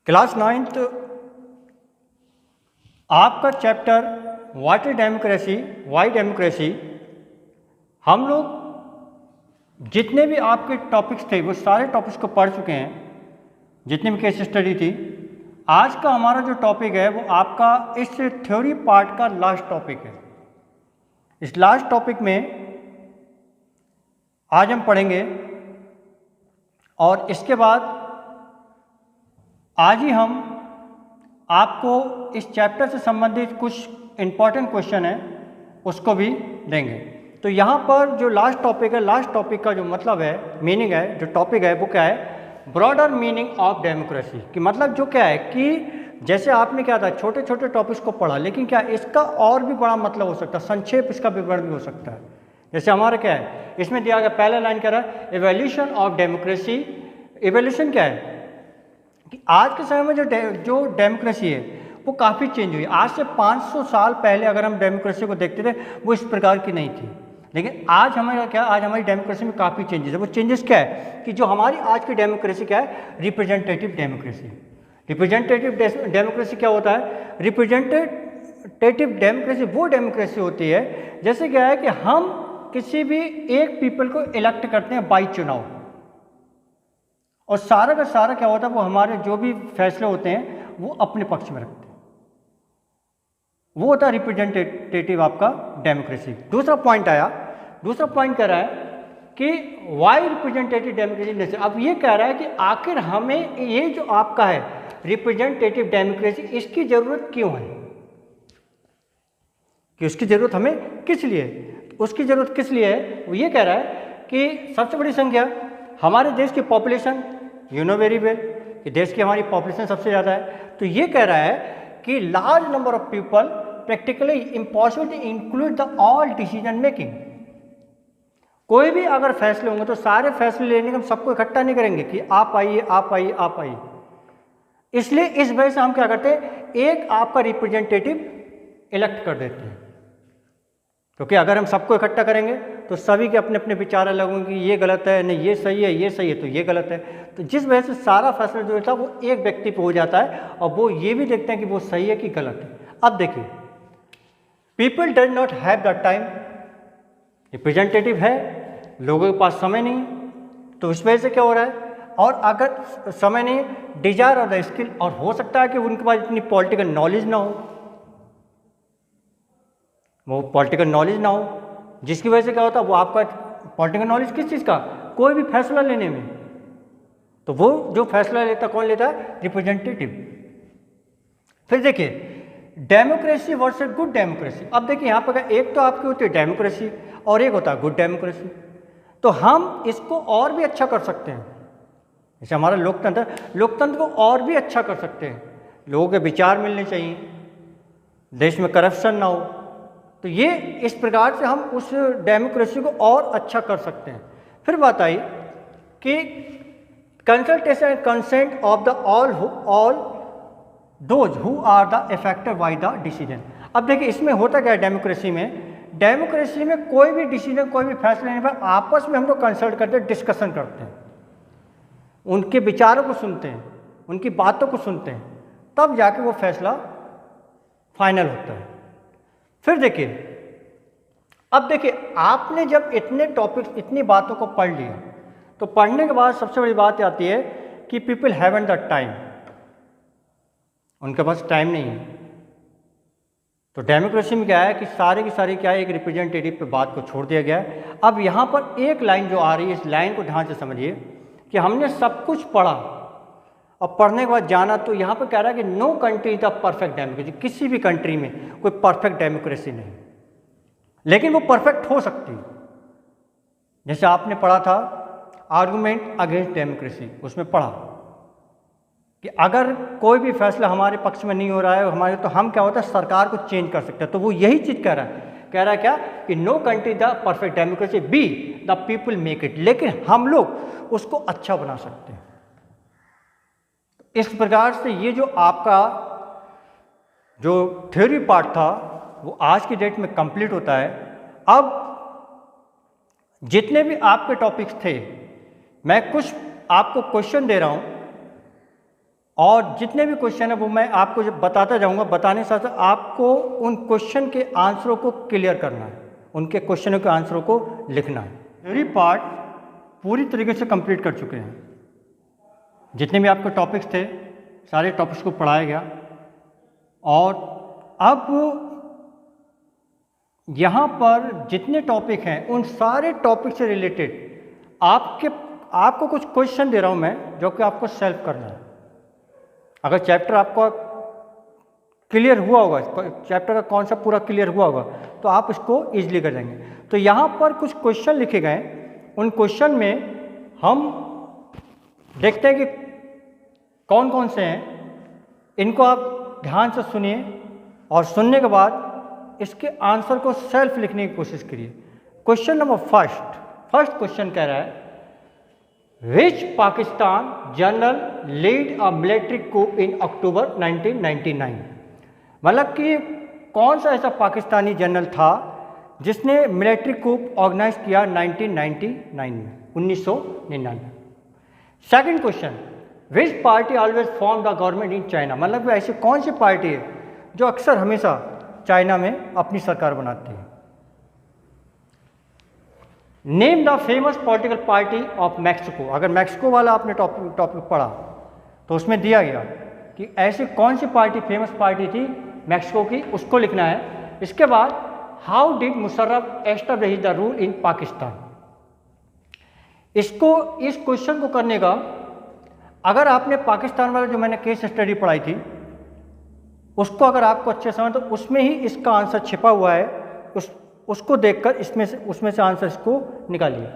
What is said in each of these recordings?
Class 9th आपका chapter what is democracy, Y democracy. हम लोग जितने भी आपके टॉपिक्स थे वो सारे टॉपिक्स को पढ़ चुके हैं, जितनी भी केस स्टडी थी। आज का हमारा जो टॉपिक है वो आपका इस थ्योरी पार्ट का लास्ट टॉपिक है। इस लास्ट टॉपिक में आज हम पढ़ेंगे और इसके बाद आज ही हम आपको इस चैप्टर से संबंधित कुछ इम्पॉर्टेंट क्वेश्चन है उसको भी देंगे। तो यहाँ पर जो लास्ट टॉपिक है, लास्ट टॉपिक का जो मतलब है, मीनिंग है, जो टॉपिक है वो क्या है, ब्रॉडर मीनिंग ऑफ डेमोक्रेसी। कि मतलब जो क्या है कि जैसे आपने क्या था छोटे छोटे टॉपिक्स को पढ़ा, लेकिन क्या इसका और भी बड़ा मतलब हो सकता है, संक्षेप इसका विवरण भी हो सकता है। जैसे हमारा क्या है इसमें दिया गया, पहला लाइन कह रहा है एवोल्यूशन ऑफ डेमोक्रेसी। एवोल्यूशन क्या है कि आज के समय में जो डेमोक्रेसी है वो काफ़ी चेंज हुई। आज से 500 साल पहले अगर हम डेमोक्रेसी को देखते थे वो इस प्रकार की नहीं थी, लेकिन आज हमारा क्या, आज हमारी डेमोक्रेसी में काफ़ी चेंजेस है। वो चेंजेस क्या है कि जो हमारी आज की डेमोक्रेसी क्या है, रिप्रेजेंटेटिव डेमोक्रेसी। रिप्रेजेंटेटिव डेमोक्रेसी क्या होता है, रिप्रेजेंटेटिव डेमोक्रेसी वो डेमोक्रेसी होती है जैसे क्या है कि हम किसी भी एक पीपल को इलेक्ट करते हैं बाई चुनाव, और सारा का सारा क्या होता है वो हमारे जो भी फैसले होते हैं वो अपने पक्ष में रखते हैं। वो होता है रिप्रेजेंटेटिव आपका डेमोक्रेसी। दूसरा पॉइंट आया, दूसरा पॉइंट कह रहा है कि वाई रिप्रेजेंटेटिव डेमोक्रेसी। अब ये कह रहा है कि आखिर हमें ये जो आपका है रिप्रेजेंटेटिव डेमोक्रेसी, इसकी ज़रूरत क्यों है, कि उसकी ज़रूरत हमें किस लिए, उसकी ज़रूरत किस लिए है। वो ये कह रहा है कि सबसे बड़ी संख्या हमारे देश की population, you know very well कि देश की हमारी पॉपुलेशन सबसे ज़्यादा है। तो ये कह रहा है कि large number of people practically impossible to include the all decision making. कोई भी अगर फैसले होंगे तो सारे फैसले लेने के हम सबको इकट्ठा नहीं करेंगे कि आप आइए आप आइए आप आइए। इसलिए इस वजह से हम क्या करते हैं, एक आपका रिप्रेजेंटेटिव इलेक्ट कर देते हैं, क्योंकि अगर हम सबको इकट्ठा करेंगे तो सभी के अपने अपने विचार अलग होंगे कि ये गलत है, नहीं ये सही है, ये सही है तो ये गलत है। तो जिस वजह से सारा फैसला जो था वो एक व्यक्ति पे हो जाता है और वो ये भी देखते हैं कि वो सही है कि गलत है। अब देखिए, people does not have the time. Representative है, लोगों के पास समय नहीं, तो इस वजह से क्या हो रहा है, और अगर समय नहीं, डिजायर और द स्किल, और हो सकता है कि उनके पास इतनी पॉलिटिकल नॉलेज ना हो, वो पॉलिटिकल नॉलेज ना हो, जिसकी वजह से क्या होता है वो आपका पॉलिटिकल नॉलेज किस चीज़ का, कोई भी फैसला लेने में, तो वो जो फैसला लेता कौन लेता है, रिप्रेजेंटेटिव। फिर देखिए डेमोक्रेसी वर्सेस गुड डेमोक्रेसी। अब देखिए यहाँ पर एक तो आपकी होती है डेमोक्रेसी और एक होता है गुड डेमोक्रेसी। तो हम इसको और भी अच्छा कर सकते हैं, जैसे हमारा लोकतंत्र, लोकतंत्र को और भी अच्छा कर सकते हैं। लोगों के विचार मिलने चाहिए, देश में करप्शन ना हो, तो ये इस प्रकार से हम उस डेमोक्रेसी को और अच्छा कर सकते हैं। फिर बात आई कि consultation and consent of the all those who are the affected by the decision. अब देखिए इसमें होता क्या है डेमोक्रेसी में, डेमोक्रेसी में कोई भी डिसीजन, कोई भी फैसला लेने पर आपस में हम लोग कंसल्ट करते हैं, डिस्कशन करते हैं, उनके विचारों को सुनते हैं, उनकी बातों को सुनते हैं, तब जाके वो फैसला फाइनल होता है। फिर देखिए, अब देखिए आपने जब इतने टॉपिक्स, इतनी बातों को पढ़ लिया, तो पढ़ने के बाद सबसे बड़ी बात आती है कि पीपल हैवंट द टाइम, उनके पास टाइम नहीं है। तो डेमोक्रेसी में क्या है कि सारे की सारी क्या है, एक रिप्रेजेंटेटिव पे बात को छोड़ दिया गया है। अब यहाँ पर एक लाइन जो आ रही है, इस लाइन को ध्यान से समझिए कि हमने सब कुछ पढ़ा और पढ़ने के बाद जाना, तो यहाँ पर कह रहा है कि no country is the perfect democracy. किसी भी कंट्री में कोई परफेक्ट डेमोक्रेसी नहीं, लेकिन वो परफेक्ट हो सकती है। जैसे आपने पढ़ा था आर्गुमेंट अगेंस्ट डेमोक्रेसी, उसमें पढ़ा कि अगर कोई भी फैसला हमारे पक्ष में नहीं हो रहा है हमारे, तो हम क्या होता है सरकार को चेंज कर सकते हैं। तो वो यही चीज़ कह रहा है क्या कि no country the perfect democracy, be the people make it, लेकिन हम लोग उसको अच्छा बना सकते हैं। इस प्रकार से ये जो आपका जो थ्योरी पार्ट था वो आज की डेट में कंप्लीट होता है। अब जितने भी आपके टॉपिक्स थे, मैं कुछ आपको क्वेश्चन दे रहा हूँ, और जितने भी क्वेश्चन है वो मैं आपको जब बताता जाऊंगा, बताने के साथ साथ आपको उन क्वेश्चन के आंसरों को क्लियर करना है, उनके क्वेश्चनों के आंसरों को लिखना है। थ्योरी पार्ट पूरी तरीके से कंप्लीट कर चुके हैं। जितने भी आपके टॉपिक्स थे सारे टॉपिक्स को पढ़ाया गया, और अब यहाँ पर जितने टॉपिक हैं उन सारे टॉपिक से रिलेटेड आपको कुछ क्वेश्चन दे रहा हूँ मैं, जो कि आपको सॉल्व करना है। अगर चैप्टर आपका क्लियर हुआ होगा, चैप्टर का कॉन्सेप्ट पूरा क्लियर हुआ होगा, तो आप इसको ईजिली कर जाएंगे। तो यहाँ पर कुछ क्वेश्चन लिखे गए, उन क्वेश्चन में हम देखते हैं कि कौन कौन से हैं। इनको आप ध्यान से सुनिए और सुनने के बाद इसके आंसर को सेल्फ लिखने की कोशिश करिए। क्वेश्चन नंबर फर्स्ट क्वेश्चन कह रहा है, which Pakistan general lead a military coup in October 1999। मतलब कि कौन सा ऐसा पाकिस्तानी जनरल था जिसने मिलिट्री coup ऑर्गेनाइज किया 1999 में, 1999। Second question, which party always form the government in China. मतलब ऐसी कौन सी पार्टी है जो अक्सर हमेशा चाइना में अपनी सरकार बनाती है। Name the famous political party of Mexico. अगर मैक्सिको वाला आपने टॉपिक पढ़ा तो उसमें दिया गया कि ऐसी कौन सी पार्टी फेमस पार्टी थी मैक्सिको की, उसको लिखना है। इसके बाद how did Musharraf establish the rule in Pakistan. इस क्वेश्चन को करने का, अगर आपने पाकिस्तान वाला जो मैंने केस स्टडी पढ़ाई थी उसको अगर आपको अच्छे समझ, तो उसमें ही इसका आंसर छिपा हुआ है। उसको देखकर उसमें से आंसर इसको निकालिए।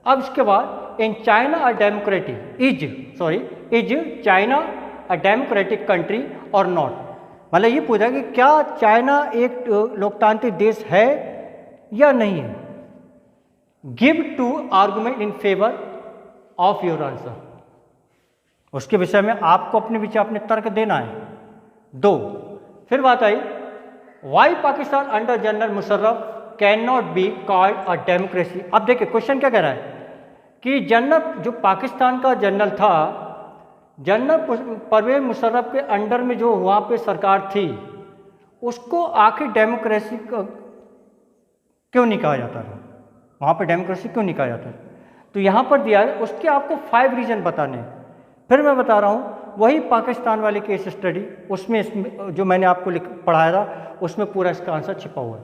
अब इसके बाद, in China a democratic is China a democratic country और नॉट। मतलब ये पूछा कि क्या चाइना एक लोकतांत्रिक देश है या नहीं है। Give 2 argument in favour of your answer. उसके विषय में आपको अपने विचार, अपने तर्क देना है 2। फिर बात आई, why Pakistan under general Musharraf can not be called a democracy. अब देखिए क्वेश्चन क्या कह रहा है कि जनरल जो पाकिस्तान का जनरल था, जनरल परवेज मुशर्रफ के अंडर में जो वहाँ पे सरकार थी, उसको आखिर डेमोक्रेसी क्यों नहीं कहा जाता था, वहाँ पे डेमोक्रेसी क्यों नहीं कहा जाता। तो यहाँ पर दिया है, उसके आपको 5 रीजन बताने। फिर मैं बता रहा हूँ वही पाकिस्तान वाली केस स्टडी, उसमें जो मैंने आपको पढ़ाया था उसमें पूरा इसका आंसर छिपा हुआ है।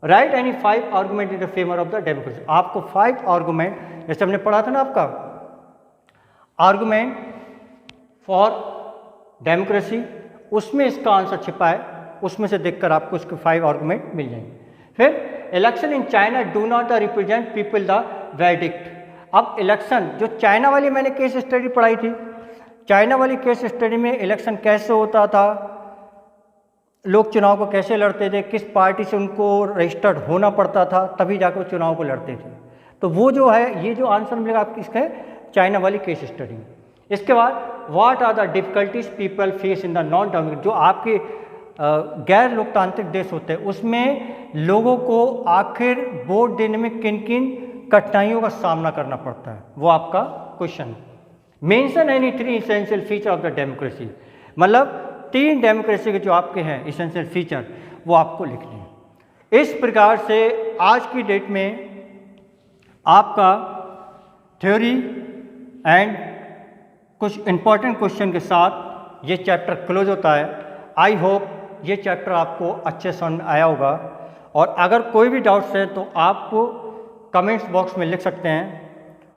Right any 5 argument in the favour of the democracy. आपको 5 आर्गूमेंट, जैसे हमने पढ़ा था ना आपका आर्गूमेंट फॉर डेमोक्रेसी, उसमें इसका आंसर छिपा है, उसमें से देखकर आपको इसके 5 आर्गूमेंट मिल जाएंगे। फिर election in China do not represent people the verdict. अब इलेक्शन जो चाइना वाली मैंने केस स्टडी पढ़ाई थी, चाइना वाली केस स्टडी में इलेक्शन कैसे होता था, लोग चुनाव को कैसे लड़ते थे, किस पार्टी से उनको रजिस्टर्ड होना पड़ता था, तभी जाकर वो चुनाव को लड़ते थे। तो वो जो है, ये जो आंसर मिलेगा आपकी इसका है चाइना वाली केस स्टडी। इसके बाद what are the difficulties people face in the non democratic, जो आपके गैर लोकतांत्रिक देश होते हैं उसमें लोगों को आखिर वोट देने में किन किन कठिनाइयों का सामना करना पड़ता है, वो आपका question. Mention any 3 essential feature of the democracy. मतलब 3 डेमोक्रेसी के जो आपके हैं इसेंशियल फीचर, वो आपको लिखने हैं। इस प्रकार से आज की डेट में आपका थ्योरी एंड कुछ इंपॉर्टेंट क्वेश्चन के साथ ये चैप्टर क्लोज होता है। आई होप ये चैप्टर आपको अच्छे समझ आया होगा, और अगर कोई भी डाउट्स है तो आप कमेंट्स बॉक्स में लिख सकते हैं।